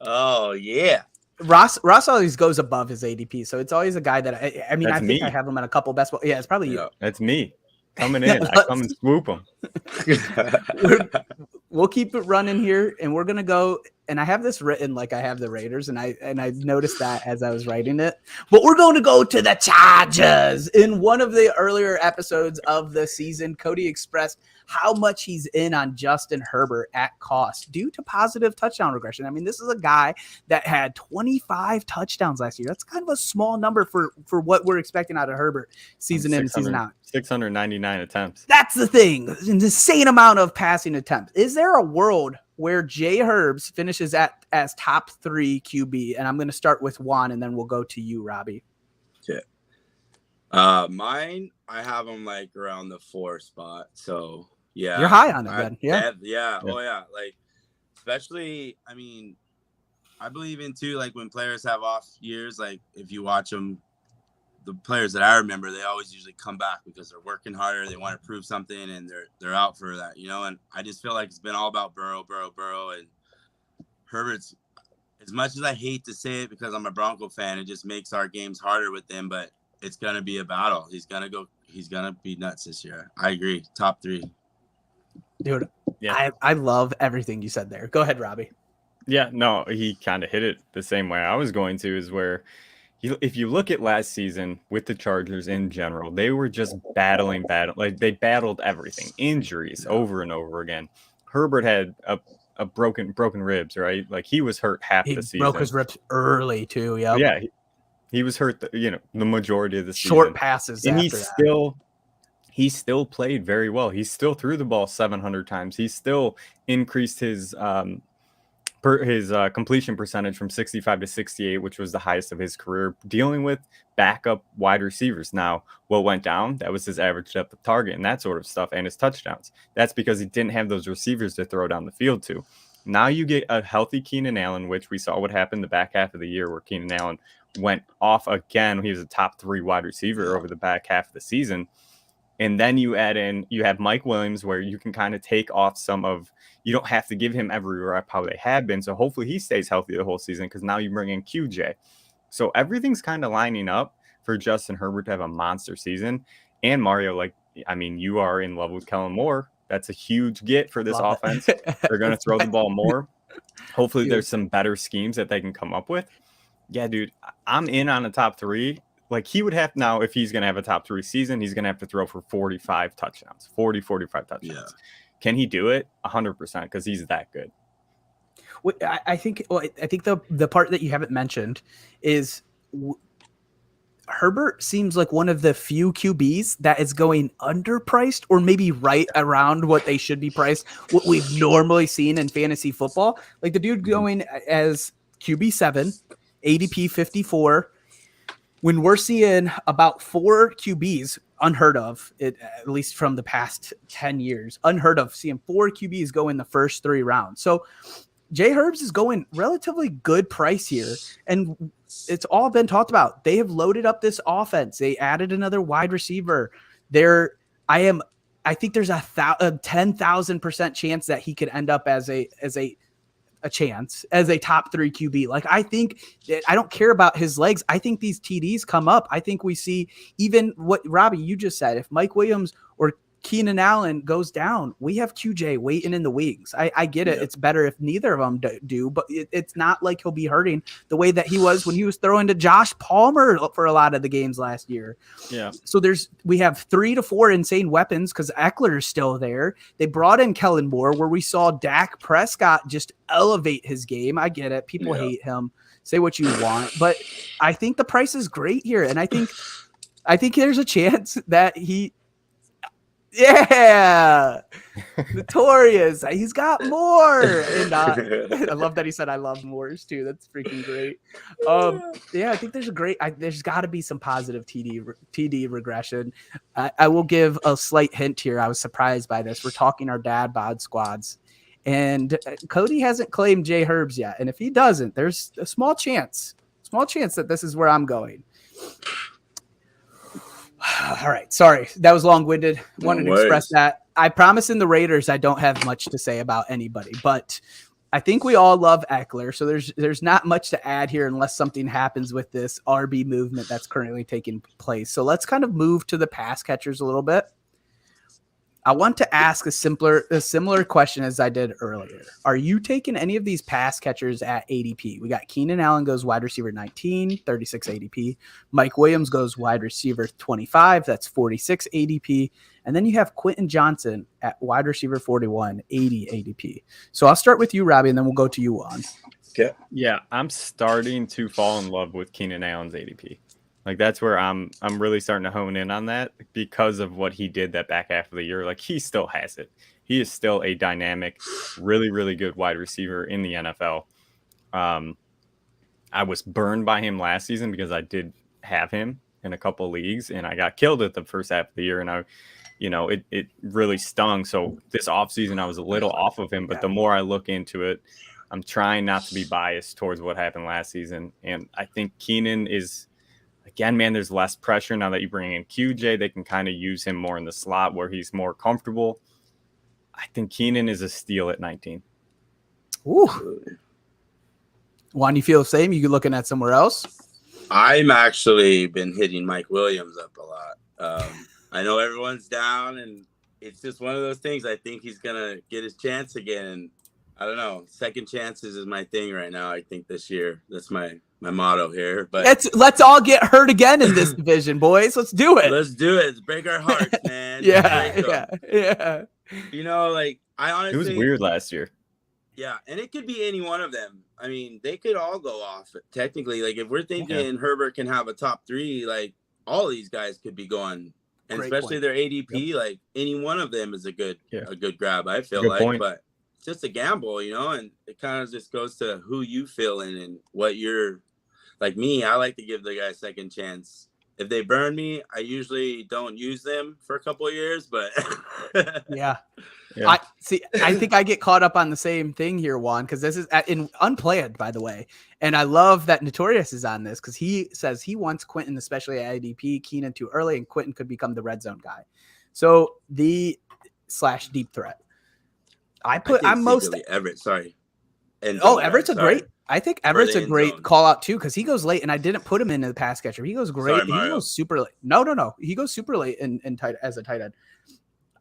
Oh yeah, Ross always goes above his ADP, so it's always a guy that I mean. I think I have him in a couple best ball. Yeah, it's probably you. That's me coming in. I come and swoop him. We'll keep it running here, and we're gonna go and I have this written like I have the Raiders, and I noticed that as I was writing it. But we're going to go to the Chargers. In one of the earlier episodes of the season, Cody expressed how much he's in on Justin Herbert at cost due to positive touchdown regression. I mean, this is a guy that had 25 touchdowns last year. That's kind of a small number for what we're expecting out of Herbert season in and season out. 699 attempts. That's the thing. An insane amount of passing attempts. Is there a world where Jay Herbs finishes as top 3 QB? And I'm going to start with Juan, and then we'll go to you, Robbie. Okay. Mine, I have him like around the 4 spot. So yeah, you're high on it then. Yeah. Oh yeah. Like, especially, I mean, I believe in too, like when players have off years, like if you watch them, the players that I remember, they always usually come back because they're working harder. They want to prove something, and they're out for that, you know. And I just feel like it's been all about Burrow, and Herbert's. As much as I hate to say it because I'm a Bronco fan, it just makes our games harder with them. But it's gonna be a battle. He's gonna be nuts this year. I agree. Top 3. Dude, yeah. I love everything you said there. Go ahead, Robbie. Yeah, no, he kind of hit it the same way I was going to, is where if you look at last season with the Chargers in general, they were just battling. Like they battled everything, injuries over and over again. Herbert had a broken ribs, right? Like he was hurt half the season. He broke his ribs early too. Yep. Yeah, he was hurt, the majority of the season. Short passes, and he still played very well. He still threw the ball 700 times. He still increased his completion percentage from 65 to 68, which was the highest of his career, dealing with backup wide receivers. Now, what went down? That was his average depth of target and that sort of stuff, and his touchdowns. That's because he didn't have those receivers to throw down the field to. Now you get a healthy Keenan Allen, which we saw what happened the back half of the year, where Keenan Allen went off again. He was a top 3 wide receiver over the back half of the season. And then you have Mike Williams, where you can kind of take off you don't have to give him every rep how they had been. So hopefully he stays healthy the whole season, because now you bring in QJ. So everything's kind of lining up for Justin Herbert to have a monster season. And Mario, you are in love with Kellen Moore. That's a huge get for this offense. They're going to throw the ball more. Hopefully there's some better schemes that they can come up with. Yeah, dude, I'm in on a top 3. Like he would have now, if he's going to have a top 3 season, he's going to have to throw for 45 touchdowns, 45 touchdowns. Yeah. Can he do it? 100%, because he's that good. I think the part that you haven't mentioned is Herbert seems like one of the few QBs that is going underpriced, or maybe right around what they should be priced, what we've normally seen in fantasy football. Like the dude going as QB7, ADP 54. When we're seeing about 4 QBs, unheard of, at least from the past 10 years, unheard of, seeing 4 QBs go in the first 3 rounds. So Jay Herbs is going relatively good price here, and it's all been talked about. They have loaded up this offense. They added another wide receiver. I think there's a 10,000% chance that he could end up as a chance as a top 3 QB. Like, I think I don't care about his legs. I think these TDs come up. I think we see even what Robbie, you just said, if Mike Williams or Keenan Allen goes down, we have QJ waiting in the wings. I get it. Yeah. It's better if neither of them do, but it's not like he'll be hurting the way that he was when he was throwing to Josh Palmer for a lot of the games last year. Yeah. So we have 3 to 4 insane weapons because Eckler is still there. They brought in Kellen Moore, where we saw Dak Prescott just elevate his game. I get it. People hate him. Say what you want, but I think the price is great here. And I think there's a chance that notorious. He's got more. And I love that he said I love Moors too. That's freaking great. I think there's got to be some positive TD regression. I will give a slight hint here. I was surprised by this. We're talking our dad bod squads, and Cody hasn't claimed Jay Herbs yet. And if he doesn't, there's a small chance that this is where I'm going. All right. Sorry. That was long-winded. Wanted to express that. I promise in the Raiders, I don't have much to say about anybody, but I think we all love Eckler. So there's not much to add here unless something happens with this RB movement that's currently taking place. So let's kind of move to the pass catchers a little bit. I want to ask a similar question as I did earlier. Are you taking any of these pass catchers at ADP? We got Keenan Allen goes wide receiver 19, 36 ADP. Mike Williams goes wide receiver 25, that's 46 ADP. And then you have Quentin Johnson at wide receiver 41, 80 ADP. So I'll start with you, Robbie, and then we'll go to you, Juan. Okay. Yeah, I'm starting to fall in love with Keenan Allen's ADP. Like that's where I'm really starting to hone in on that because of what he did that back half of the year. Like he still has it. He is still a dynamic, really, really good wide receiver in the NFL. I was burned by him last season because I did have him in a couple leagues and I got killed at the first half of the year and it really stung. So this offseason I was a little off of him, but the more I look into it, I'm trying not to be biased towards what happened last season. And I think Keenan is, again, man, there's less pressure now that you bring in QJ. They can kind of use him more in the slot where he's more comfortable. I think Keenan is a steal at 19. Ooh. Juan, you feel the same? You looking at somewhere else? I'm actually been hitting Mike Williams up a lot. I know everyone's down, and it's just one of those things. I think he's going to get his chance again. I don't know. Second chances is my thing right now, I think, this year. That's my motto here. But let's all get hurt again in this division, boys. Let's do it. Let's do it. Let's break our hearts, man. Yeah. You know, like, I honestly... It was weird last year. Yeah, and it could be any one of them. I mean, they could all go off, technically. Like, if we're thinking Herbert can have a top 3, like, all of these guys could be going. And Great especially point. their ADP, like, any one of them is a good grab, I feel Good like. point. But it's just a gamble, you know, and it kind of just goes to who you feeling and what you're like. Me, I like to give the guy a second chance. If they burn me, I usually don't use them for a couple of years, but yeah. I think I get caught up on the same thing here, Juan, because this is in unplanned, by the way. And I love that Notorious is on this because he says he wants Quentin, especially at ADP, Keenan too early, and Quentin could become the red zone guy. So the / deep threat. I'm most Everett. Sorry. And Everett's a great. I think Everett's a great call out too because he goes late, and I didn't put him into the pass catcher. He goes great. He goes super late. No. He goes super late in tight as a tight end.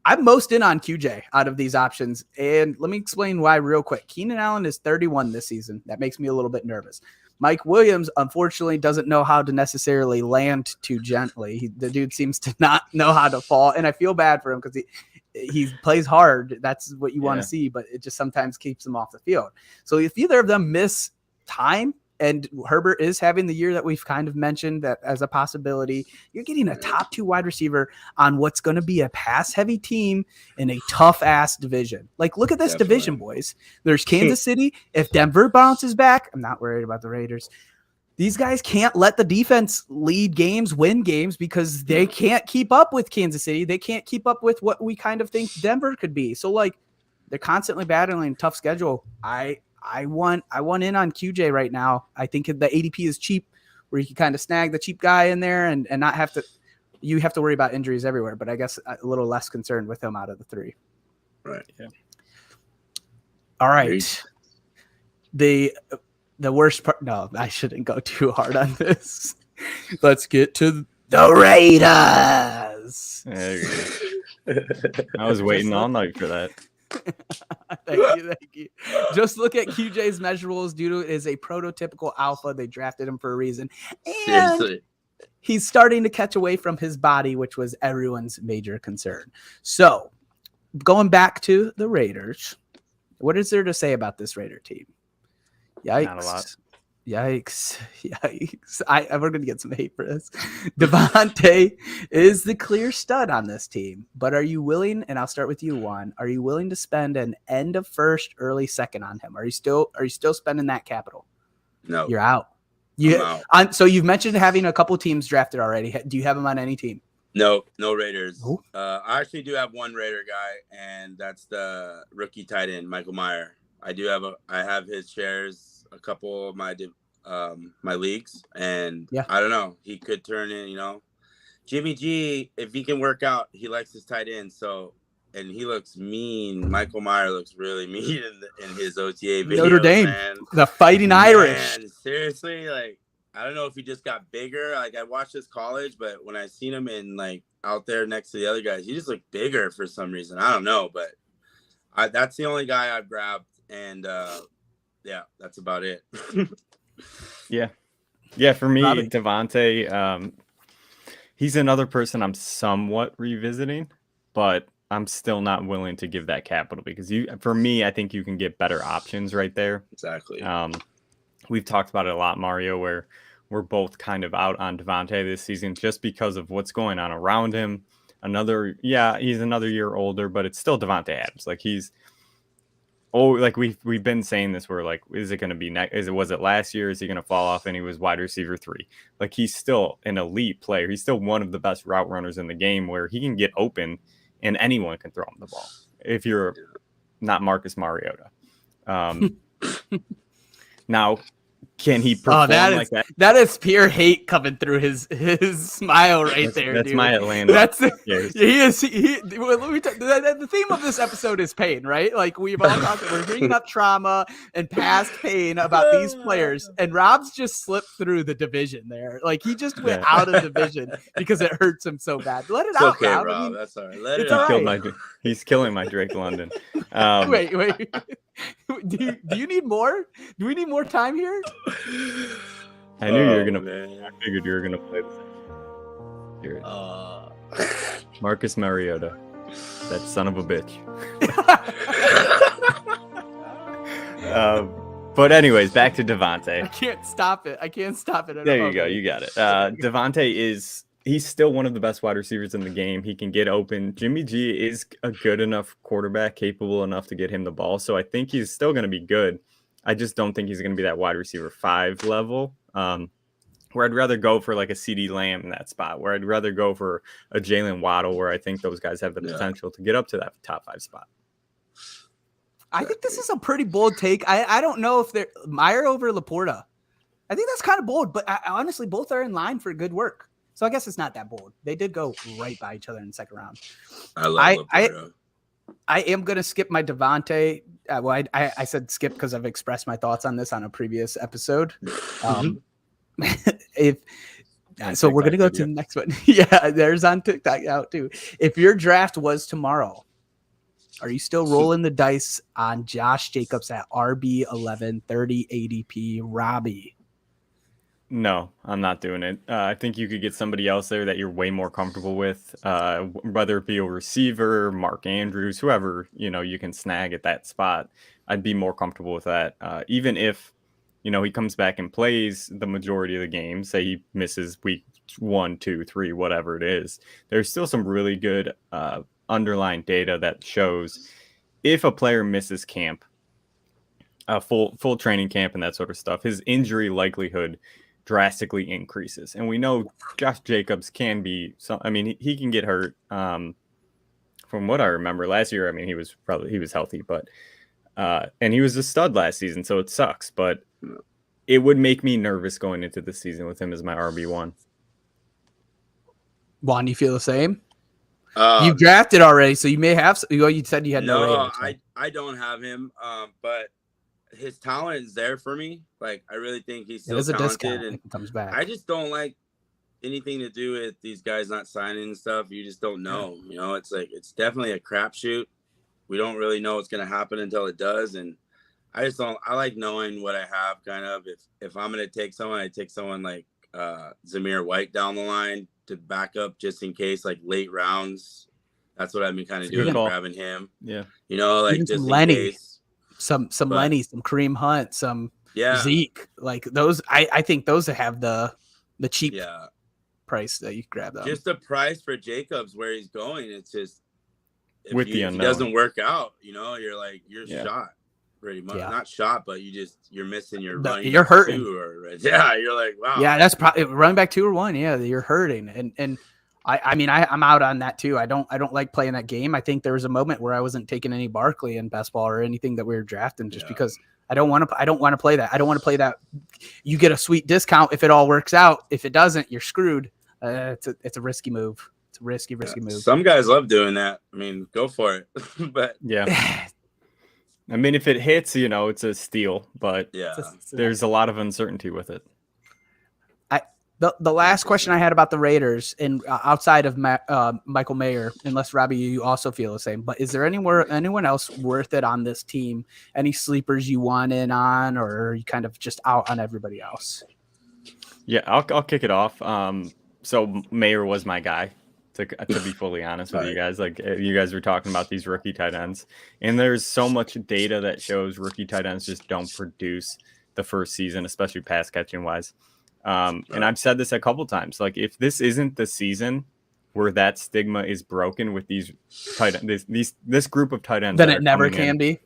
I'm most in on QJ out of these options, and let me explain why real quick. Keenan Allen is 31 this season. That makes me a little bit nervous. Mike Williams, unfortunately, doesn't know how to necessarily land too gently. The dude seems to not know how to fall, and I feel bad for him because he plays hard. That's what you want to see, but it just sometimes keeps him off the field. So if either of them miss time, and Herbert is having the year that we've kind of mentioned that as a possibility, you're getting a top 2 wide receiver on what's going to be a pass-heavy team in a tough-ass division. Like, look at this division, boys. There's Kansas City. If Denver bounces back, I'm not worried about the Raiders. These guys can't let the defense lead games, win games, because they can't keep up with Kansas City. They can't keep up with what we kind of think Denver could be. So, like, they're constantly battling a tough schedule. I want in on QJ right now. I think the ADP is cheap, where you can kind of snag the cheap guy in there and not have to. You have to worry about injuries everywhere, but I guess a little less concerned with him out of the 3. Right. Yeah. All right. The worst part. No, I shouldn't go too hard on this. Let's get to the Raiders. There you go. I was waiting all night for that. Thank you. Just look at QJ's measurables. Dude is a prototypical alpha. They drafted him for a reason. And seriously, he's starting to catch away from his body, which was everyone's major concern. So, going back to the Raiders, what is there to say about this Raider team? Yikes. Not a lot. Yikes. We're going to get some hate for this. Devontae is the clear stud on this team, but are you willing, and I'll start with you, Juan, are you willing to spend an end of first, early second on him? Are you still spending that capital? No. You're out. So you've mentioned having a couple teams drafted already. Do you have him on any team? No Raiders. I actually do have one Raider guy, and that's the rookie tight end, Michael Mayer. I have his shares a couple of my leagues, and I don't know, he could turn in, Jimmy G, if he can work out, he likes his tight end, and he looks mean. Michael Mayer looks really mean in his OTA video. Notre Dame, man. The Fighting Irish. Man, seriously, like, I don't know if he just got bigger. Like I watched his college, but when I seen him in like out there next to the other guys, he just looked bigger for some reason. I don't know, but that's the only guy I've grabbed, and yeah, that's about it. Yeah. For me, Robbie. Devontae, he's another person I'm somewhat revisiting, but I'm still not willing to give that capital because for me, I think you can get better options right there. Exactly. We've talked about it a lot, Mario, where we're both kind of out on Devontae this season just because of what's going on around him. He's another year older, but it's still Devontae Adams. Like we've been saying this. We're like, is it going to be was it last year? Is he going to fall off? And he was wide receiver 3. Like he's still an elite player. He's still one of the best route runners in the game where he can get open and anyone can throw him the ball. If you're not Marcus Mariota. Now, can he perform like that? That is pure hate coming through his smile right there. That's dude. my Atlanta. The theme of this episode is pain, right? Like we've all talked. We're bringing up trauma and past pain about these players, and Rob's just slipped through the division there. Like he just went out of division because it hurts him so bad. Let it It's out, okay, Rob. Rob. I mean, That's all right. Let it out. He's killing my Drake London. Wait. Do you need more? Do we need more time here? I knew you were gonna. Man. I figured you were gonna play this. Here. Marcus Mariota, that son of a bitch. But anyways, back to Devontae. I can't stop it. There you go. You got it. Devontae he's still one of the best wide receivers in the game. He can get open. Jimmy G is a good enough quarterback, capable enough to get him the ball. So I think he's still going to be good. I just don't think he's going to be that wide receiver 5 level, where I'd rather go for like a CD Lamb in that spot, where I'd rather go for a Jalen Waddle, where I think those guys have the potential to get up to that top 5 spot. I think this is a pretty bold take. I don't know if they're Meyer over Laporta. I think that's kind of bold, but honestly, both are in line for good work. So I guess it's not that bold. They did go right by each other in the second round. I love Laporta. I am going to skip my Devontae. I said skip because I've expressed my thoughts on this on a previous episode. So we're going to go to the next one. Yeah, there's on TikTok out too. If your draft was tomorrow, are you still rolling the dice on Josh Jacobs at RB 11, 30 ADP, Robbie? No, I'm not doing it. I think you could get somebody else there that you're way more comfortable with, whether it be a receiver, Mark Andrews, whoever, you can snag at that spot. I'd be more comfortable with that. Even if, he comes back and plays the majority of the game, say he misses week 1, 2, 3, whatever it is, there's still some really good underlying data that shows if a player misses camp, full training camp and that sort of stuff, his injury likelihood drastically increases. And we know Josh Jacobs can be he can get hurt. From what I remember last year, he was healthy, but and he was a stud last season, so it sucks, but it would make me nervous going into the season with him as my RB1. Juan, you feel the same? You've drafted already, so you may have. You said you had no. I don't have him, but his talent is there for me. Like I really think he's still talented, and comes back. I just don't like anything to do with these guys not signing and stuff. You just don't know. It's like it's definitely a crapshoot. We don't really know what's gonna happen until it does, and I just don't. I like knowing what I have. Kind of if I'm gonna take someone, I take someone like Zamir White down the line to back up just in case, like late rounds. That's what I've been kind of doing, grabbing him. Yeah, like just Lenny. in case. Some Lenny, some Kareem Hunt, some Zeke, like those. I think those have the cheap price that you grab them. Just the price for Jacobs where he's going. It's just if he doesn't work out, you're shot pretty much. Yeah. Not shot, but you're missing your running. You're hurting. You're like wow. Yeah, that's probably running back 2 or 1. Yeah, you're hurting, and I'm out on that too. I don't like playing that game. I think there was a moment where I wasn't taking any Barkley in best ball or anything that we were drafting just because I don't want to play that. I don't want to play that. You get a sweet discount if it all works out. If it doesn't, you're screwed. It's a risky move. It's a risky move. Some guys love doing that. Go for it. But if it hits, it's a steal, but there's a lot of uncertainty with it. The last question I had about the Raiders, and outside of Michael Mayer, unless Robbie, you also feel the same, but is there anyone else worth it on this team? Any sleepers you want in on, or are you kind of just out on everybody else? Yeah, I'll kick it off. So Mayer was my guy, to be fully honest with you guys. Like, you guys were talking about these rookie tight ends, and there's so much data that shows rookie tight ends just don't produce the first season, especially pass catching wise. And I've said this a couple times. Like, if this isn't the season where that stigma is broken with these tight end, this group of tight ends, then it never can be.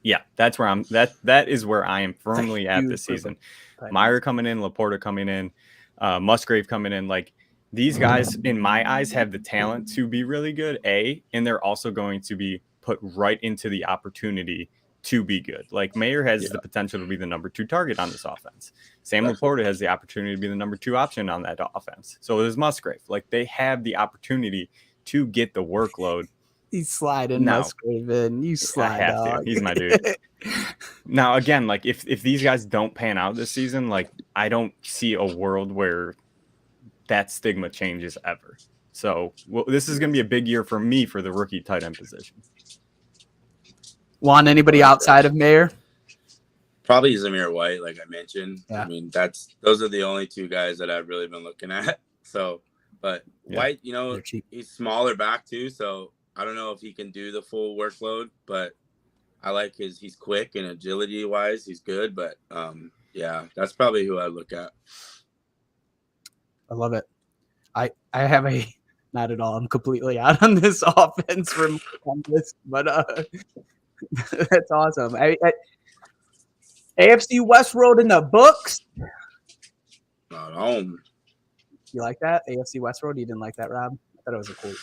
Yeah, that's where that is where I am firmly at this season. Meyer coming in, Laporta coming in, Musgrave coming in. Like, these guys, in my eyes, have the talent to be really good, and they're also going to be put right into the opportunity to be good. Like, Mayer has the potential to be the number 2 target on this offense. Sam Laporta has the opportunity to be the number 2 option on that offense. So does Musgrave. Like, they have the opportunity to get the workload. He's sliding Musgrave in. You slide, I have to. He's my dude. Now, again, like, if these guys don't pan out this season, like, I don't see a world where that stigma changes ever. So this is going to be a big year for me for the rookie tight end position. Want anybody outside of Mayer? Probably Zamir White, like I mentioned. Yeah. I mean, those are the only 2 guys that I've really been looking at. So, but White, he's smaller back too. So I don't know if he can do the full workload, but I like he's quick and agility wise, he's good. But yeah, that's probably who I look at. I love it. I have not at all. I'm completely out on this offense from this, but that's awesome. AFC Westworld in the books. Not home. You like that? AFC Westworld? You didn't like that, Rob? I thought it was a cool.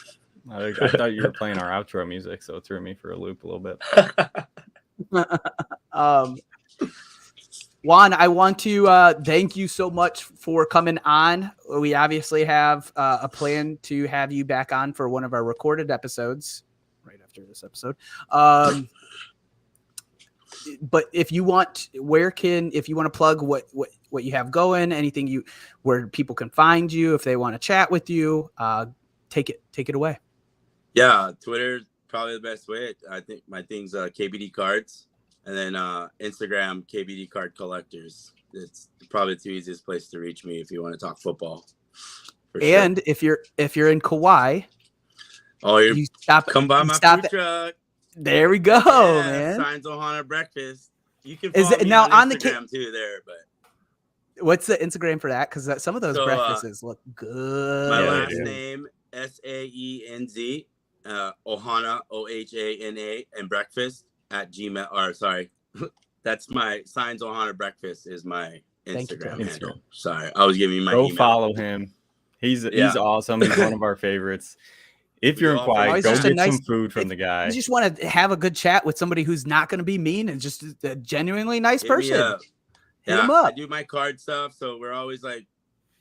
I thought you were playing our outro music, so it threw me for a loop a little bit. Juan, I want to thank you so much for coming on. We obviously have a plan to have you back on for one of our recorded episodes right after this episode. But if you want, if you want to plug what you have going, anything where people can find you, if they want to chat with you, take it away. Yeah, Twitter's probably the best way. I think my thing's KBD Cards, and then Instagram KBD Card Collectors. It's probably the easiest place to reach me if you want to talk football. And sure. if you're in Kauai, you come by my food truck. There we go, man. Signs Ohana breakfast. You can follow me now on Instagram too there, but what's the Instagram for that? Because some of those breakfasts look good. My last name Saenz, Ohana Ohana, and breakfast at Gmail. Or sorry, that's my Signs Ohana breakfast is my Instagram handle. Sorry, I was giving you my email. Follow him. He's awesome. He's one of our favorites. If you're in Kauai, go get some food from the guy. You just want to have a good chat with somebody who's not going to be mean and just a genuinely nice person. Hit him up. I do my card stuff, so we're always like,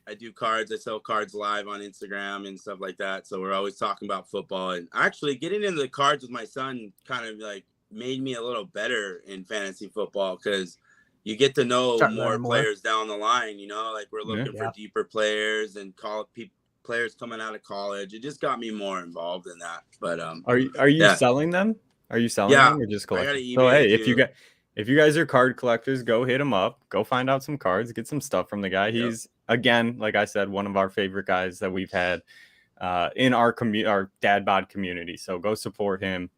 I do cards. I sell cards live on Instagram and stuff like that. So we're always talking about football. And actually, getting into the cards with my son kind of like made me a little better in fantasy football because you get to know more players down the line. Like we're looking for deeper players and players coming out of college. It just got me more involved in that. But are you selling them? Are you selling them or just collecting? So hey, if you guys are card collectors, go hit him up. Go find out some cards, get some stuff from the guy. He's again, like I said, one of our favorite guys that we've had in our dad bod community. So go support him.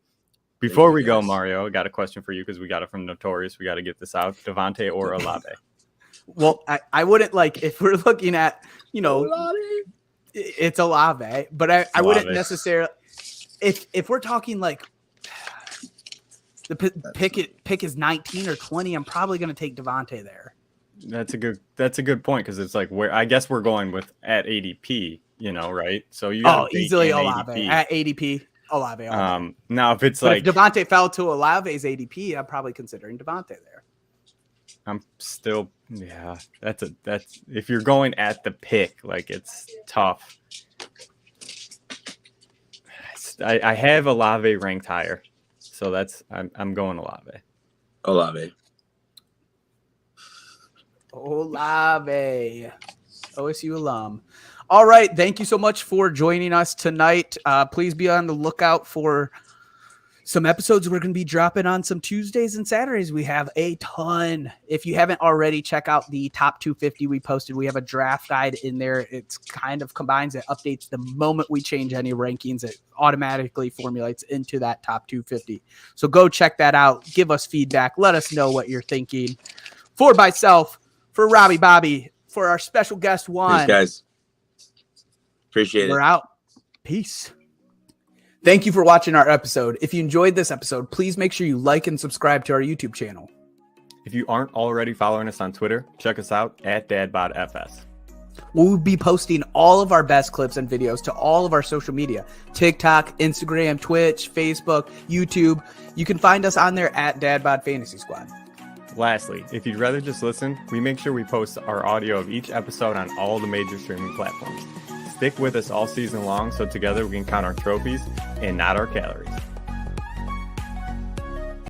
Before we go, Mario, I got a question for you because we got it from Notorious. We got to get this out. Devontae or Olave? Well, I wouldn't if we're looking at it's Olave, but I wouldn't necessarily if we're talking like the pick is 19 or 20, I'm probably going to take Devontae there. That's a good point because it's like where I guess we're going with at ADP, right? So you easily Olave at ADP. Olave. Now if it's like if Devontae fell to Olave's ADP, I'm probably considering Devontae there. I'm still that's if you're going at the pick, like it's tough. I have Olave ranked higher, so I'm going Olave. Olave. OSU alum. All right. Thank you so much for joining us tonight. Please be on the lookout for some episodes we're going to be dropping on some Tuesdays and Saturdays. We have a ton. If you haven't already, check out the top 250 we posted. We have a draft guide in there. It's kind of combines it, updates the moment we change any rankings. It automatically formulates into that top 250. So go check that out. Give us feedback. Let us know what you're thinking. For myself, for Robbie, Bobby, for our special guest, Juan. Thanks, guys. Appreciate it. We're out. Peace. Thank you for watching our episode. If you enjoyed this episode, please make sure you like and subscribe to our YouTube channel. If you aren't already following us on Twitter, check us out at DadBodFS. We'll be posting all of our best clips and videos to all of our social media, TikTok, Instagram, Twitch, Facebook, YouTube. You can find us on there at DadBod Fantasy Squad. Lastly, if you'd rather just listen, we make sure we post our audio of each episode on all the major streaming platforms. Stick with us all season long so together we can count our trophies and not our calories.